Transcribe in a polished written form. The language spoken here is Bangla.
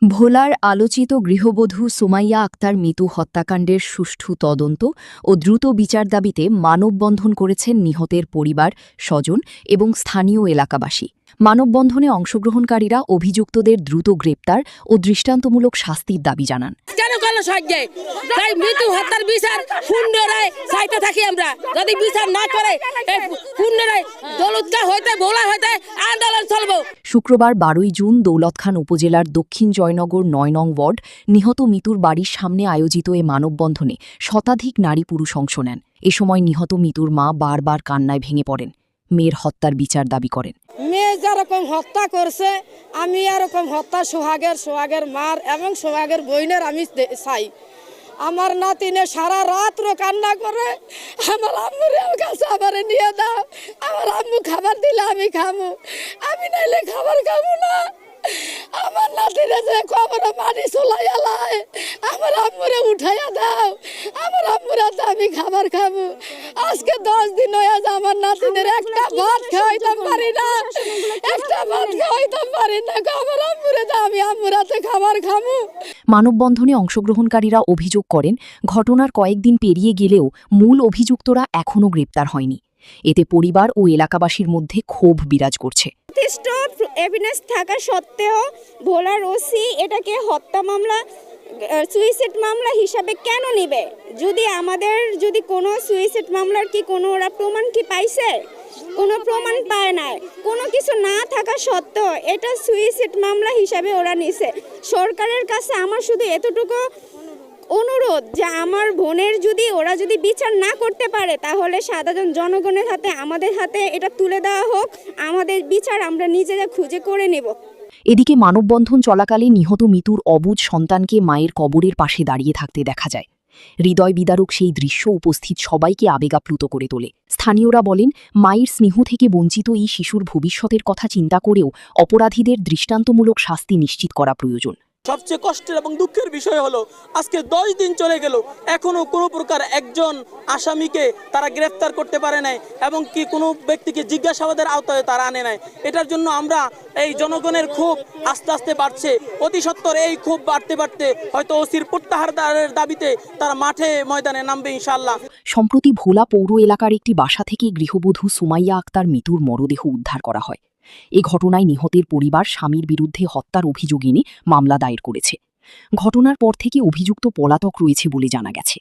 ভোলার আলোচিত গৃহবধূ সুমাইয়া আক্তার মিতু হত্যাকাণ্ডের সুষ্ঠু তদন্ত ও দ্রুত বিচার দাবিতে মানববন্ধন করেছেন নিহতের পরিবার, স্বজন এবং স্থানীয় এলাকাবাসী। মানববন্ধনে অংশগ্রহণকারীরা অভিযুক্তদের দ্রুত গ্রেপ্তার ও দৃষ্টান্তমূলক শাস্তির দাবি জানান। মৃত্যু হত্যার বিচার পুনরায় চাইতে থাকি আমরা, যদি বিচার না করে পুনরায় দৌলতখান হইতে ভোলা হইতে আন্দোলন চলব। শুক্রবার 12 জুন দৌলতখান উপজেলার দক্ষিণ জয়নগর 9 নং ওয়ার্ড নিহত মিতুর বাড়ির সামনে আয়োজিত এ মানববন্ধনে শতাধিক নারী পুরুষ অংশ নেন। এ সময় নিহত মিতুর মা বারবার কান্নায় ভেঙে পড়েন। মেয়ের হত্যার বিচার দাবি করেন। মেয়ে যেরকম হত্যা করছে, আমি এরকম হত্যা সোহাগের মার এবং সোহাগের বোনের আমি চাই। আমার নাতিনে সারা রাত্র কান্না করে, আমার আম্মুর কাছে আমারে নিয়ে দাও, আমার আম্মু খাবার দিলে আমি খাবো, আমি নাইলে খাবার খাবো না। আমার নাতিনে যে খবর মাটি চলাইয়া লাই, আমার আম্মুরে উঠাইয়া দাও, আমার আম্মুরে আমি খাবার খাবো। আজকে 10 দিন হয়ে যায় আমার নাতিনের একটা ভাত খাওয়াইতাম পারি না, একটা ভাত খাওয়াইতাম পারি না। আমার আম্মুরে আমি আম্মুরাতে খাবার খাবো। মানববন্ধনে অংশগ্রহণকারীরা অভিযোগ করেন, ঘটনার কয়েকদিন পেরিয়ে গেলেও মূল অভিযুক্তরা এখনও গ্রেপ্তার হয়নি। এতে পরিবার ও এলাকাবাসীর মধ্যে ক্ষোভ বিরাজ করছে। এভিডেন্স থাকা সত্ত্বেও ভোলার ওসি এটাকে হত্যা মামলা, সুইসাইড মামলা হিসাবে কেন নেবে? যদি কোনো সুইসাইড মামলার কি কোনো ওরা প্রমাণ কি পাইছে? কোনো প্রমাণ পায় নাই। কোনো কিছু না থাকা সত্ত্বেও এটা সুইসাইড মামলা হিসাবে ওরা নিছে। সরকারের কাছে আমার শুধু এতটুকু অনুরোধ যে আমার বোনের ওরা যদি বিচার না করতে পারে, তাহলে সাধারণ জনগণের হাতে, আমাদের হাতে এটা তুলে দেওয়া হোক। আমাদের বিচার আমরা নিজেরা খুঁজে করে নেব। এদিকে মানববন্ধন চলাকালে নিহত মিতুর অবুঝ সন্তানকে মায়ের কবরের পাশে দাঁড়িয়ে থাকতে দেখা যায়। হৃদয় বিদারক সেই দৃশ্য উপস্থিত সবাইকে আবেগাপ্লুত করে তোলে। স্থানীয়রা বলেন, মায়ের স্নেহ থেকে বঞ্চিত এই শিশুর ভবিষ্যতের কথা চিন্তা করেও অপরাধীদের দৃষ্টান্তমূলক শাস্তি নিশ্চিত করা প্রয়োজন। সবচেয়ে কষ্টের এবং দুঃখের বিষয় হলো, আজকে 10 দিন চলে গেল, এখনো কোনো প্রকার একজন আসামিকে তারা গ্রেফতার করতে পারে নাই এবং কি কোনো ব্যক্তিকে জিজ্ঞাসাবাদের আওতায় তারা আনে নাই। এটার জন্য আমরা এই জনগণের ক্ষোভ আস্তে আস্তে বাড়ছে। অতি সত্বর এই ক্ষোভ বাড়তে বাড়তে হয়তো ওসির প্রত্যাহারের দাবিতে তারা মাঠে ময়দানে নামবে ইনশাআল্লাহ। সম্প্রতি ভোলা পৌর এলাকার একটি বাসা থেকে গৃহবধূ সুমাইয়া আক্তার মিতুর মরদেহ উদ্ধার করা হয়। এ ঘটনায় নিহতের পরিবার স্বামীর বিরুদ্ধে হত্যার অভিযোগ এনে মামলা দায়ের করেছে। ঘটনার পর থেকে অভিযুক্ত পলাতক রয়েছে বলে জানা গেছে।